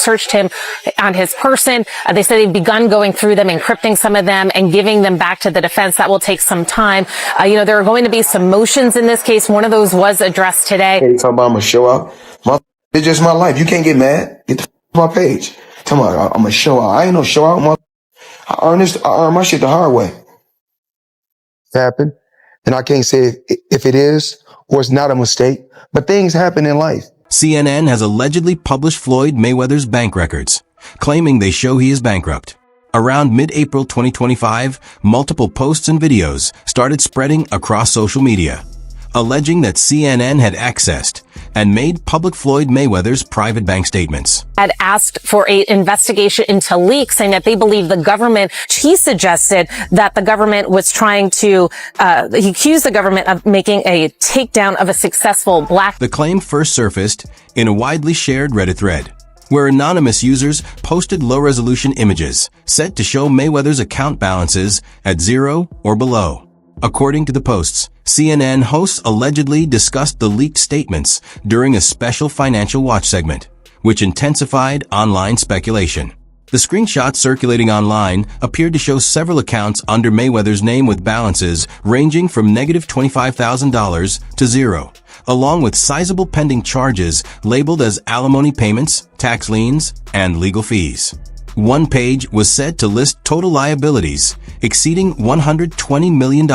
searched him on his person. They said they've begun going through them, encrypting some of them, and giving them back to the defense. That will take some time. There are going to be some motions in this case. One of those was addressed today. Hey, talking about I'm going to show out. It's just my life. You can't get mad. Get the off my page. Tell me I'm going to show out. I ain't no show out. I earn my shit the hard way. Happen. And I can't say if it is or it's not a mistake, but things happen in life. CNN has allegedly published Floyd Mayweather's bank records, claiming they show he is bankrupt. Around mid-April 2025, multiple posts and videos started spreading across social media, alleging that CNN had accessed and made public Floyd Mayweather's private bank statements. Had asked for an investigation into leaks, saying that they believe the government, he suggested that the government was trying to, he accused the government of making a takedown of a successful black. The claim first surfaced in a widely shared Reddit thread, where anonymous users posted low-resolution images set to show Mayweather's account balances at 0 or below. According to the posts, CNN hosts allegedly discussed the leaked statements during a special Financial Watch segment, which intensified online speculation. The screenshots circulating online appeared to show several accounts under Mayweather's name with balances ranging from negative $25,000 to 0, along with sizable pending charges labeled as alimony payments, tax liens, and legal fees. One page was said to list total liabilities exceeding $120 million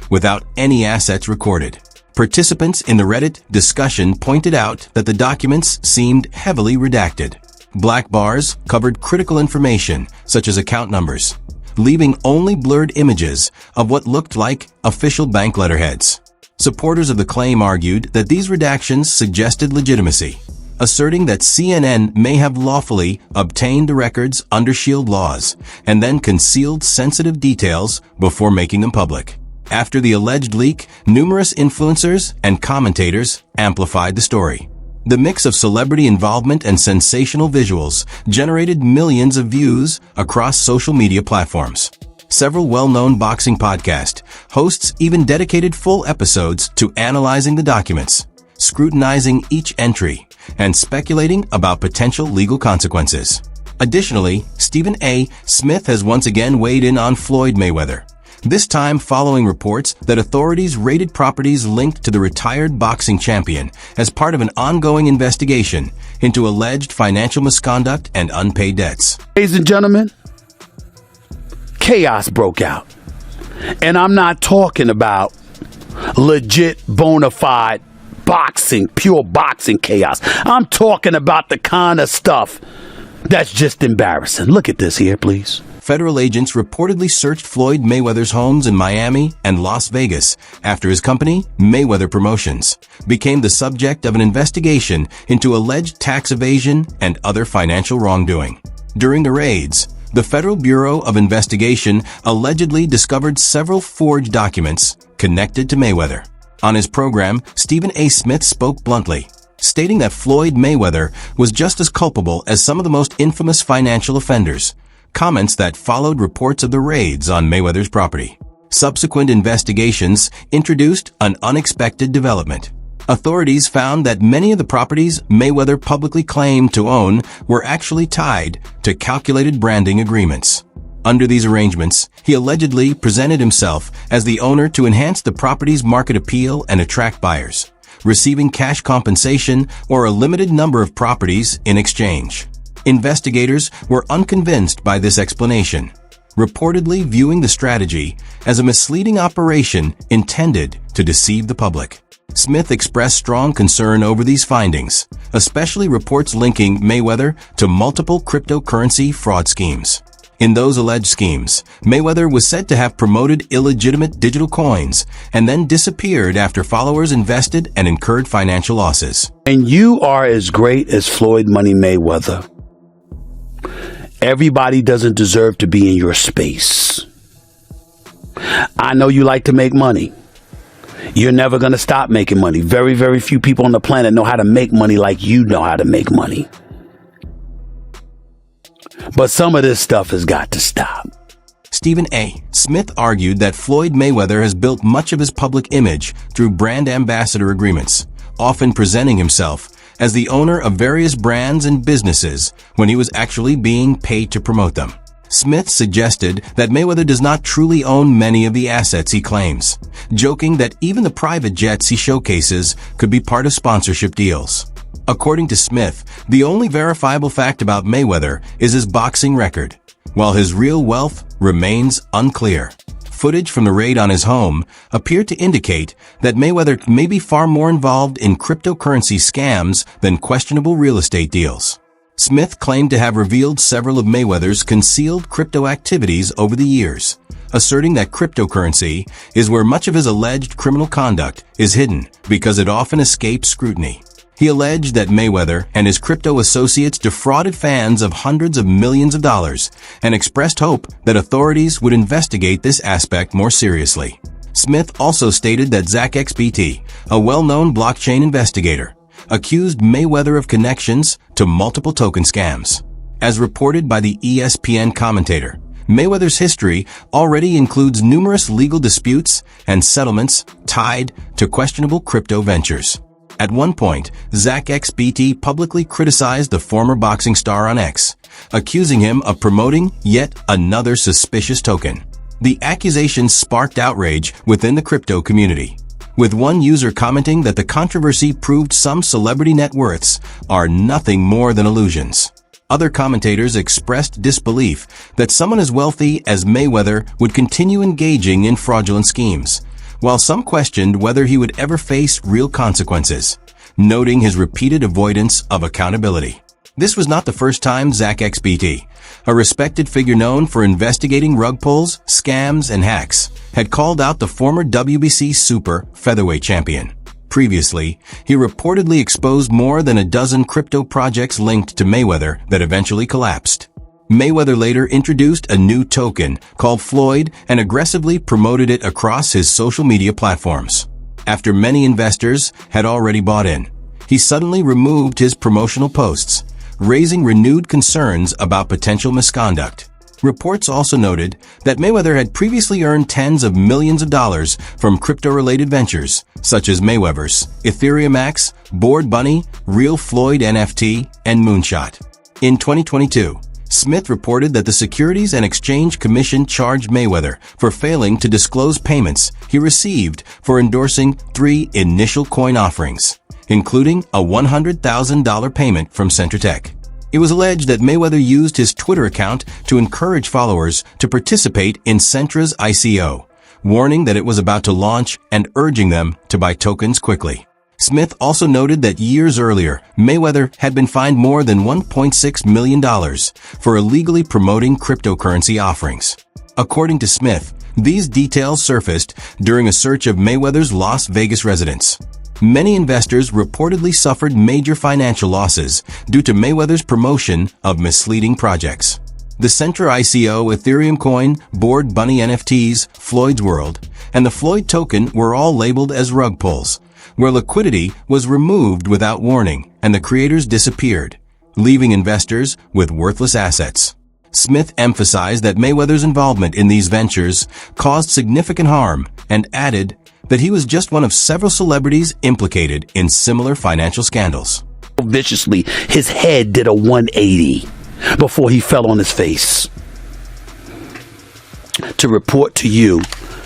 without any assets recorded. Participants in the Reddit discussion pointed out that the documents seemed heavily redacted. Black bars covered critical information such as account numbers, leaving only blurred images of what looked like official bank letterheads. Supporters of the claim argued that these redactions suggested legitimacy, asserting that CNN may have lawfully obtained the records under SHIELD laws and then concealed sensitive details before making them public. After the alleged leak, numerous influencers and commentators amplified the story. The mix of celebrity involvement and sensational visuals generated millions of views across social media platforms. Several well-known boxing podcast hosts even dedicated full episodes to analyzing the documents, scrutinizing each entry, and speculating about potential legal consequences. Additionally, Stephen A. Smith has once again weighed in on Floyd Mayweather, this time following reports that authorities raided properties linked to the retired boxing champion as part of an ongoing investigation into alleged financial misconduct and unpaid debts. Ladies and gentlemen, chaos broke out. And I'm not talking about legit, bona fide boxing, pure boxing chaos. I'm talking about the kind of stuff that's just embarrassing. Look at this here, please. Federal agents reportedly searched Floyd Mayweather's homes in Miami and Las Vegas after his company, Mayweather Promotions, became the subject of an investigation into alleged tax evasion and other financial wrongdoing. During the raids, the Federal Bureau of Investigation allegedly discovered several forged documents connected to Mayweather. On his program, Stephen A. Smith spoke bluntly, stating that Floyd Mayweather was just as culpable as some of the most infamous financial offenders, comments that followed reports of the raids on Mayweather's property. Subsequent investigations introduced an unexpected development. Authorities found that many of the properties Mayweather publicly claimed to own were actually tied to calculated branding agreements. Under these arrangements, he allegedly presented himself as the owner to enhance the property's market appeal and attract buyers, receiving cash compensation or a limited number of properties in exchange. Investigators were unconvinced by this explanation, reportedly viewing the strategy as a misleading operation intended to deceive the public. Smith expressed strong concern over these findings, especially reports linking Mayweather to multiple cryptocurrency fraud schemes. In those alleged schemes, Mayweather was said to have promoted illegitimate digital coins and then disappeared after followers invested and incurred financial losses. And you are as great as Floyd Money Mayweather. Everybody doesn't deserve to be in your space. I know you like to make money. You're never going to stop making money. Very, very few people on the planet know how to make money like you know how to make money. But some of this stuff has got to stop. Stephen A. Smith argued that Floyd Mayweather has built much of his public image through brand ambassador agreements, often presenting himself as the owner of various brands and businesses when he was actually being paid to promote them. Smith suggested that Mayweather does not truly own many of the assets he claims, joking that even the private jets he showcases could be part of sponsorship deals. According to Smith, the only verifiable fact about Mayweather is his boxing record, while his real wealth remains unclear. Footage from the raid on his home appeared to indicate that Mayweather may be far more involved in cryptocurrency scams than questionable real estate deals. Smith claimed to have revealed several of Mayweather's concealed crypto activities over the years, asserting that cryptocurrency is where much of his alleged criminal conduct is hidden because it often escapes scrutiny. He alleged that Mayweather and his crypto associates defrauded fans of hundreds of millions of dollars and expressed hope that authorities would investigate this aspect more seriously. Smith also stated that ZachXBT, a well-known blockchain investigator, accused Mayweather of connections to multiple token scams. As reported by the ESPN commentator, Mayweather's history already includes numerous legal disputes and settlements tied to questionable crypto ventures. At one point, ZachXBT publicly criticized the former boxing star on X, accusing him of promoting yet another suspicious token. The accusations sparked outrage within the crypto community, with one user commenting that the controversy proved some celebrity net worths are nothing more than illusions. Other commentators expressed disbelief that someone as wealthy as Mayweather would continue engaging in fraudulent schemes, while some questioned whether he would ever face real consequences, noting his repeated avoidance of accountability. This was not the first time ZachXBT, a respected figure known for investigating rug pulls, scams, and hacks, had called out the former WBC super featherweight champion. Previously, he reportedly exposed more than a dozen crypto projects linked to Mayweather that eventually collapsed. Mayweather later introduced a new token called Floyd and aggressively promoted it across his social media platforms. After many investors had already bought in, he suddenly removed his promotional posts, raising renewed concerns about potential misconduct. Reports also noted that Mayweather had previously earned tens of millions of dollars from crypto-related ventures, such as Mayweather's Ethereum X, Bored Bunny, Real Floyd NFT, and Moonshot. In 2022, Smith reported that the Securities and Exchange Commission charged Mayweather for failing to disclose payments he received for endorsing 3 initial coin offerings, including a $100,000 payment from Centratech. It was alleged that Mayweather used his Twitter account to encourage followers to participate in Centra's ICO, warning that it was about to launch and urging them to buy tokens quickly. Smith also noted that years earlier, Mayweather had been fined more than $1.6 million for illegally promoting cryptocurrency offerings. According to Smith, these details surfaced during a search of Mayweather's Las Vegas residence. Many investors reportedly suffered major financial losses due to Mayweather's promotion of misleading projects. The Centra ICO, Ethereum coin, Bored Bunny NFTs, Floyd's World, and the Floyd token were all labeled as rug pulls, where liquidity was removed without warning and the creators disappeared, leaving investors with worthless assets. Smith emphasized that Mayweather's involvement in these ventures caused significant harm and added that he was just one of several celebrities implicated in similar financial scandals. Viciously, his head did a 180 before he fell on his face. To report to you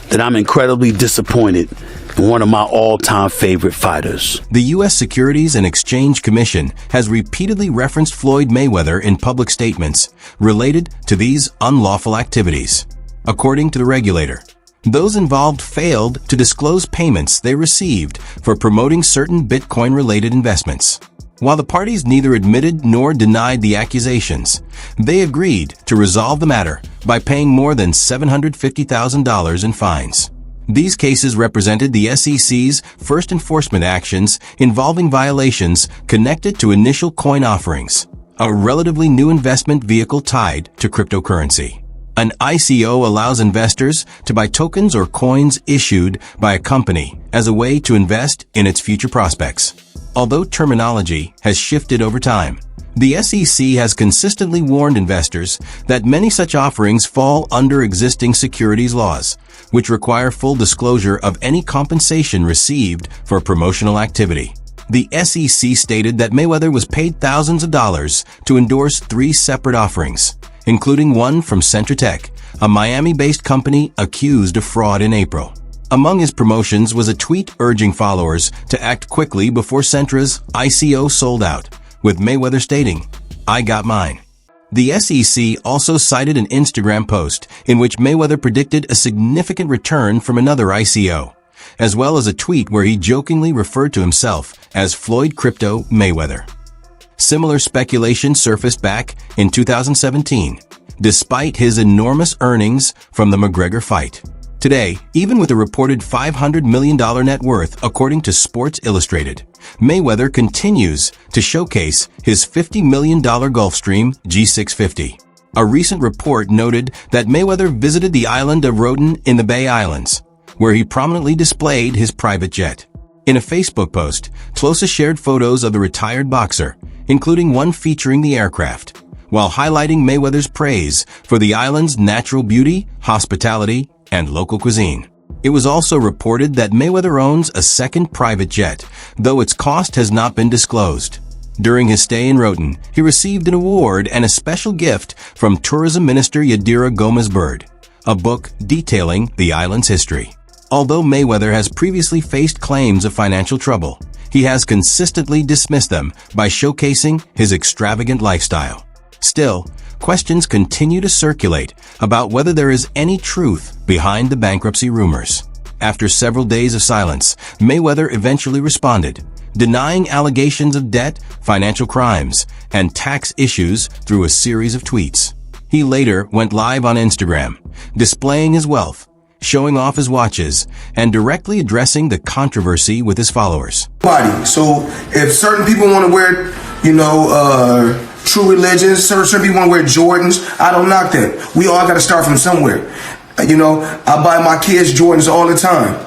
that I'm incredibly disappointed in one of my all-time favorite fighters. The U.S. Securities and Exchange Commission has repeatedly referenced Floyd Mayweather in public statements related to these unlawful activities. According to the regulator, those involved failed to disclose payments they received for promoting certain Bitcoin-related investments. While the parties neither admitted nor denied the accusations, they agreed to resolve the matter by paying more than $750,000 in fines. These cases represented the SEC's first enforcement actions involving violations connected to initial coin offerings, a relatively new investment vehicle tied to cryptocurrency. An ICO allows investors to buy tokens or coins issued by a company as a way to invest in its future prospects. Although terminology has shifted over time, the SEC has consistently warned investors that many such offerings fall under existing securities laws, which require full disclosure of any compensation received for promotional activity. The SEC stated that Mayweather was paid thousands of dollars to endorse 3 separate offerings, including one from Centratech, a Miami-based company accused of fraud in April. Among his promotions was a tweet urging followers to act quickly before Centra's ICO sold out, with Mayweather stating, "I got mine." The SEC also cited an Instagram post in which Mayweather predicted a significant return from another ICO, as well as a tweet where he jokingly referred to himself as Floyd Crypto Mayweather. Similar speculation surfaced back in 2017, despite his enormous earnings from the McGregor fight. Today, even with a reported $500 million net worth according to Sports Illustrated, Mayweather continues to showcase his $50 million Gulfstream G650. A recent report noted that Mayweather visited the island of Roatan in the Bay Islands, where he prominently displayed his private jet. In a Facebook post, Tlosa shared photos of the retired boxer, including one featuring the aircraft, while highlighting Mayweather's praise for the island's natural beauty, hospitality, and local cuisine. It was also reported that Mayweather owns a second private jet, though its cost has not been disclosed. During his stay in Roatan, he received an award and a special gift from Tourism Minister Yadira Gomez-Bird, a book detailing the island's history. Although Mayweather has previously faced claims of financial trouble, he has consistently dismissed them by showcasing his extravagant lifestyle. Still, questions continue to circulate about whether there is any truth behind the bankruptcy rumors. After several days of silence, Mayweather eventually responded, denying allegations of debt, financial crimes, and tax issues through a series of tweets. He later went live on Instagram, displaying his wealth, showing off his watches, and directly addressing the controversy with his followers. So if certain people want to wear, true religions, certain people want to wear Jordans, I don't knock that. We all got to start from somewhere. I buy my kids Jordans all the time.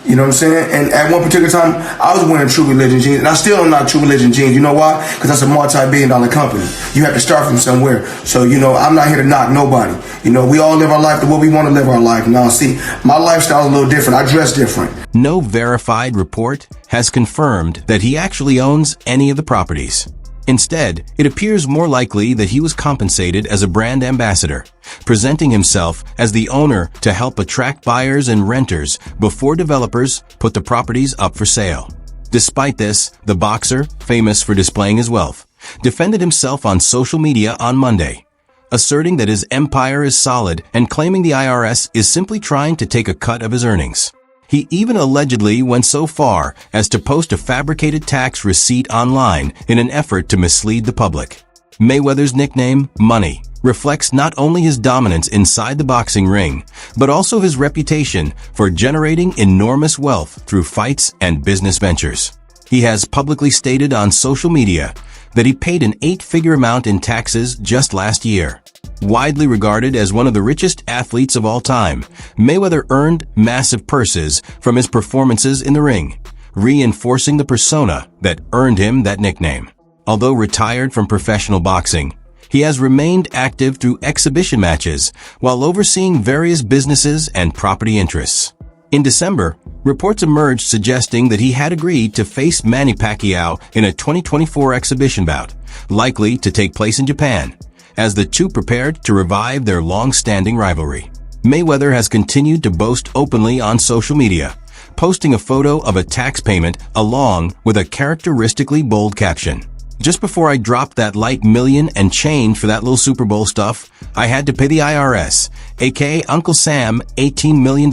You know what I'm saying? And at one particular time, I was wearing True Religion jeans, and I still don't knock True Religion jeans. You know why? Because that's a multi-billion-dollar company. You have to start from somewhere. So, I'm not here to knock nobody. We all live our life the way we want to live our life. Now, see, my lifestyle is a little different. I dress different. No verified report has confirmed that he actually owns any of the properties. Instead, it appears more likely that he was compensated as a brand ambassador, presenting himself as the owner to help attract buyers and renters before developers put the properties up for sale. Despite this, the boxer, famous for displaying his wealth, defended himself on social media on Monday, asserting that his empire is solid and claiming the IRS is simply trying to take a cut of his earnings. He even allegedly went so far as to post a fabricated tax receipt online in an effort to mislead the public. Mayweather's nickname, Money, reflects not only his dominance inside the boxing ring, but also his reputation for generating enormous wealth through fights and business ventures. He has publicly stated on social media that he paid an 8-figure amount in taxes just last year. Widely regarded as one of the richest athletes of all time, Mayweather earned massive purses from his performances in the ring, reinforcing the persona that earned him that nickname. Although retired from professional boxing, he has remained active through exhibition matches while overseeing various businesses and property interests. In December, reports emerged suggesting that he had agreed to face Manny Pacquiao in a 2024 exhibition bout, likely to take place in Japan, as the two prepared to revive their long-standing rivalry. Mayweather has continued to boast openly on social media, posting a photo of a tax payment along with a characteristically bold caption. "Just before I dropped that light million and change for that little Super Bowl stuff, I had to pay the IRS, aka Uncle Sam, $18 million,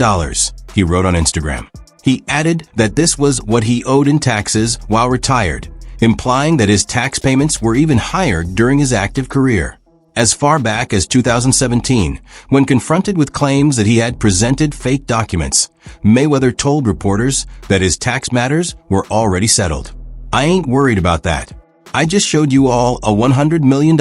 he wrote on Instagram. He added that this was what he owed in taxes while retired, implying that his tax payments were even higher during his active career. As far back as 2017, when confronted with claims that he had presented fake documents, Mayweather told reporters that his tax matters were already settled. "I ain't worried about that. I just showed you all a $100 million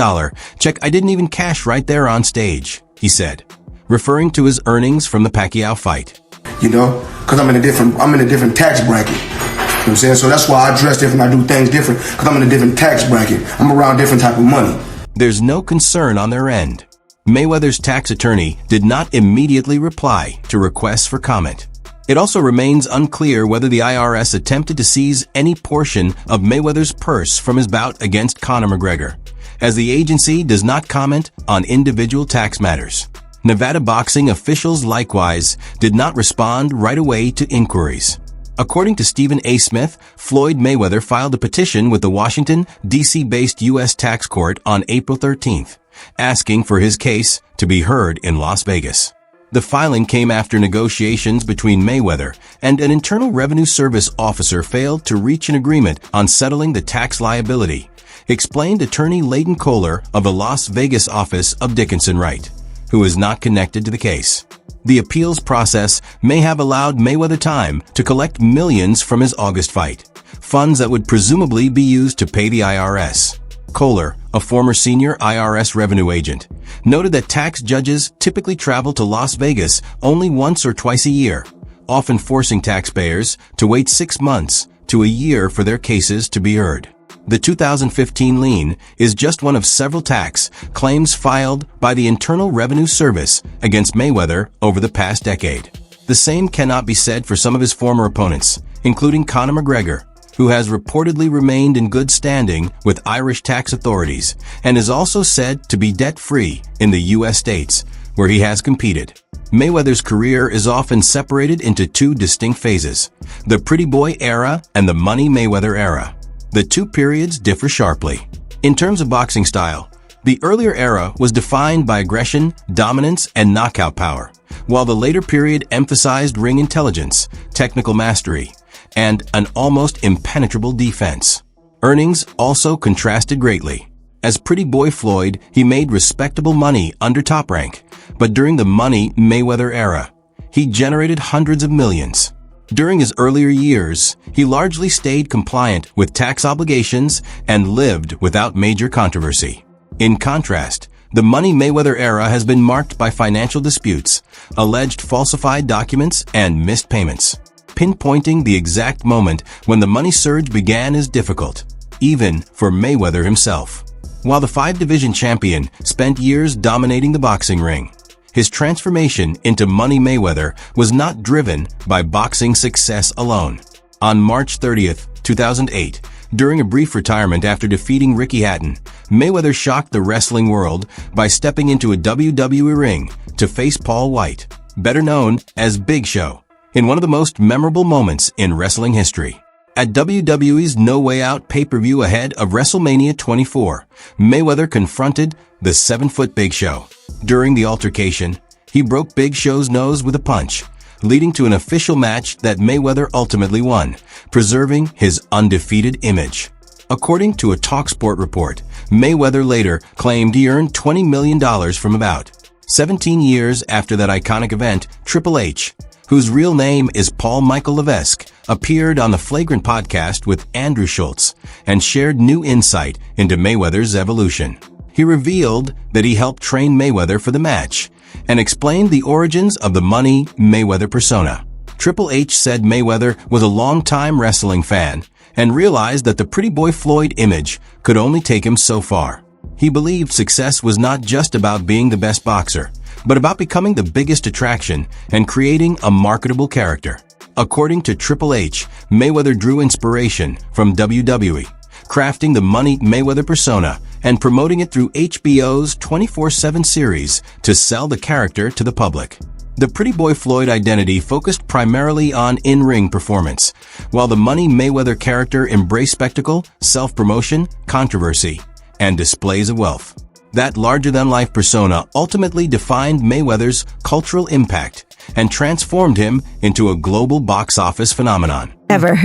check I didn't even cash right there on stage," he said, referring to his earnings from the Pacquiao fight. Because I'm in a different tax bracket. You know what I'm saying? So that's why I dress different, I do things different, because I'm in a different tax bracket. I'm around different type of money. There's no concern on their end. Mayweather's tax attorney did not immediately reply to requests for comment. It also remains unclear whether the IRS attempted to seize any portion of Mayweather's purse from his bout against Conor McGregor, as the agency does not comment on individual tax matters. Nevada boxing officials likewise did not respond right away to inquiries. According to Stephen A. Smith, Floyd Mayweather filed a petition with the Washington, D.C.-based U.S. tax court on April 13th, asking for his case to be heard in Las Vegas. The filing came after negotiations between Mayweather and an Internal Revenue Service officer failed to reach an agreement on settling the tax liability, explained attorney Leighton Kohler of the Las Vegas office of Dickinson Wright, who is not connected to the case. The appeals process may have allowed Mayweather time to collect millions from his August fight, funds that would presumably be used to pay the IRS. Kohler, a former senior IRS revenue agent, noted that tax judges typically travel to Las Vegas only once or twice a year, often forcing taxpayers to wait 6 months to a year for their cases to be heard. The 2015 lien is just one of several tax claims filed by the Internal Revenue Service against Mayweather over the past decade. The same cannot be said for some of his former opponents, including Conor McGregor, who has reportedly remained in good standing with Irish tax authorities and is also said to be debt-free in the U.S. states where he has competed. Mayweather's career is often separated into two distinct phases, the Pretty Boy era and the Money Mayweather era. The two periods differ sharply. In terms of boxing style, the earlier era was defined by aggression, dominance, and knockout power, while the later period emphasized ring intelligence, technical mastery, and an almost impenetrable defense. Earnings also contrasted greatly. As Pretty Boy Floyd, he made respectable money under Top Rank, but during the Money Mayweather era, he generated hundreds of millions. During his earlier years, he largely stayed compliant with tax obligations and lived without major controversy. In contrast, the Money Mayweather era has been marked by financial disputes, alleged falsified documents, and missed payments. Pinpointing the exact moment when the money surge began is difficult, even for Mayweather himself. While the 5-division champion spent years dominating the boxing ring, his transformation into Money Mayweather was not driven by boxing success alone. On March 30th, 2008, during a brief retirement after defeating Ricky Hatton, Mayweather shocked the wrestling world by stepping into a WWE ring to face Paul White, better known as Big Show, in one of the most memorable moments in wrestling history. At WWE's No Way Out pay-per-view ahead of WrestleMania 24, Mayweather confronted the 7-foot Big Show. During the altercation, he broke Big Show's nose with a punch, leading to an official match that Mayweather ultimately won, preserving his undefeated image. According to a TalkSport report, Mayweather later claimed he earned $20 million from about 17 years after that iconic event. Triple H, whose real name is Paul Michael Levesque, appeared on the Flagrant podcast with Andrew Schultz and shared new insight into Mayweather's evolution. He revealed that he helped train Mayweather for the match and explained the origins of the Money Mayweather persona. Triple H said Mayweather was a longtime wrestling fan and realized that the Pretty Boy Floyd image could only take him so far. He believed success was not just about being the best boxer, but about becoming the biggest attraction and creating a marketable character. According to Triple H, Mayweather drew inspiration from WWE, crafting the Money Mayweather persona and promoting it through HBO's 24/7 series to sell the character to the public. The Pretty Boy Floyd identity focused primarily on in-ring performance, while the Money Mayweather character embraced spectacle, self-promotion, controversy, and displays of wealth. That larger-than-life persona ultimately defined Mayweather's cultural impact and transformed him into a global box office phenomenon. Ever.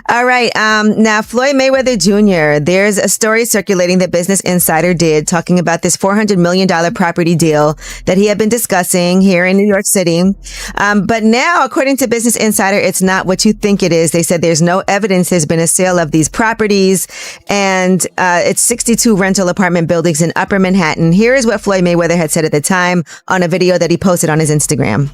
All right. Now, Floyd Mayweather Jr., there's a story circulating that Business Insider did talking about this $400 million property deal that he had been discussing here in New York City. But now, according to Business Insider, it's not what you think it is. They said there's no evidence there's been a sale of these properties, and it's 62 rental apartment buildings in Upper Manhattan. Here is what Floyd Mayweather had said at the time on a video that he posted on his Instagram.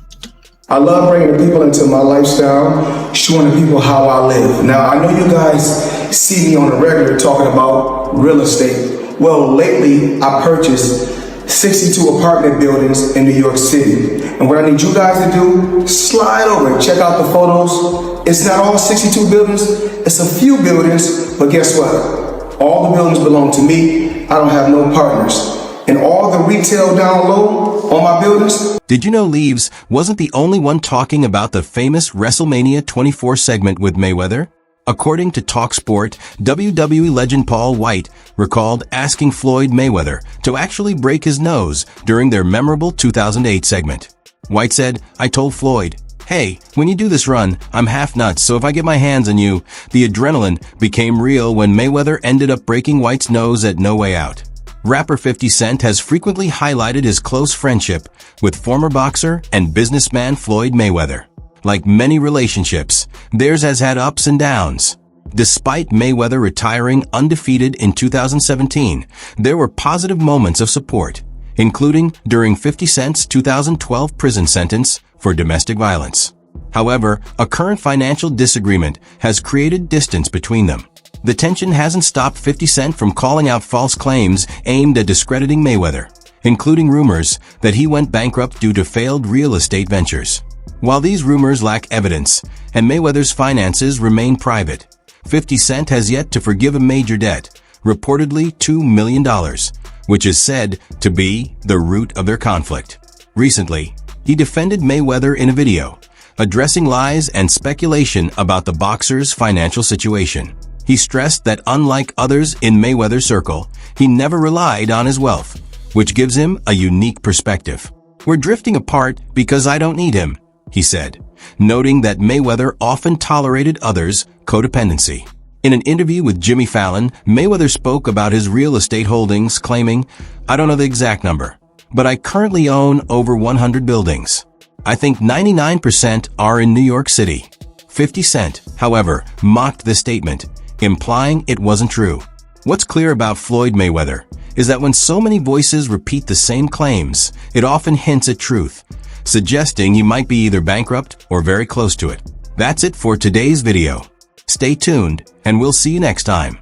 I love bringing the people into my lifestyle, showing the people how I live. Now, I know you guys see me on the regular talking about real estate. Well, lately, I purchased 62 apartment buildings in New York City. And what I need you guys to do, slide over and check out the photos. It's not all 62 buildings, it's a few buildings, but guess what? All the buildings belong to me. I don't have no partners. And all the retail down low on my buildings. Did you know Leaves wasn't the only one talking about the famous WrestleMania 24 segment with Mayweather? According to TalkSport, WWE legend Paul White recalled asking Floyd Mayweather to actually break his nose during their memorable 2008 segment. White said, "I told Floyd, hey, when you do this run, I'm half nuts, so if I get my hands on you," the adrenaline became real when Mayweather ended up breaking White's nose at No Way Out. Rapper 50 Cent has frequently highlighted his close friendship with former boxer and businessman Floyd Mayweather. Like many relationships, theirs has had ups and downs. Despite Mayweather retiring undefeated in 2017, there were positive moments of support, including during 50 Cent's 2012 prison sentence for domestic violence. However, a current financial disagreement has created distance between them. The tension hasn't stopped 50 Cent from calling out false claims aimed at discrediting Mayweather, including rumors that he went bankrupt due to failed real estate ventures. While these rumors lack evidence and Mayweather's finances remain private, 50 Cent has yet to forgive a major debt, reportedly $2 million, which is said to be the root of their conflict. Recently, he defended Mayweather in a video, addressing lies and speculation about the boxer's financial situation. He stressed that unlike others in Mayweather's circle, he never relied on his wealth, which gives him a unique perspective. "We're drifting apart because I don't need him," he said, noting that Mayweather often tolerated others' codependency. In an interview with Jimmy Fallon, Mayweather spoke about his real estate holdings, claiming, "I don't know the exact number, but I currently own over 100 buildings. I think 99% are in New York City." 50 Cent, however, mocked the statement, implying it wasn't true. What's clear about Floyd Mayweather is that when so many voices repeat the same claims, it often hints at truth, suggesting he might be either bankrupt or very close to it. That's it for today's video. Stay tuned, and we'll see you next time.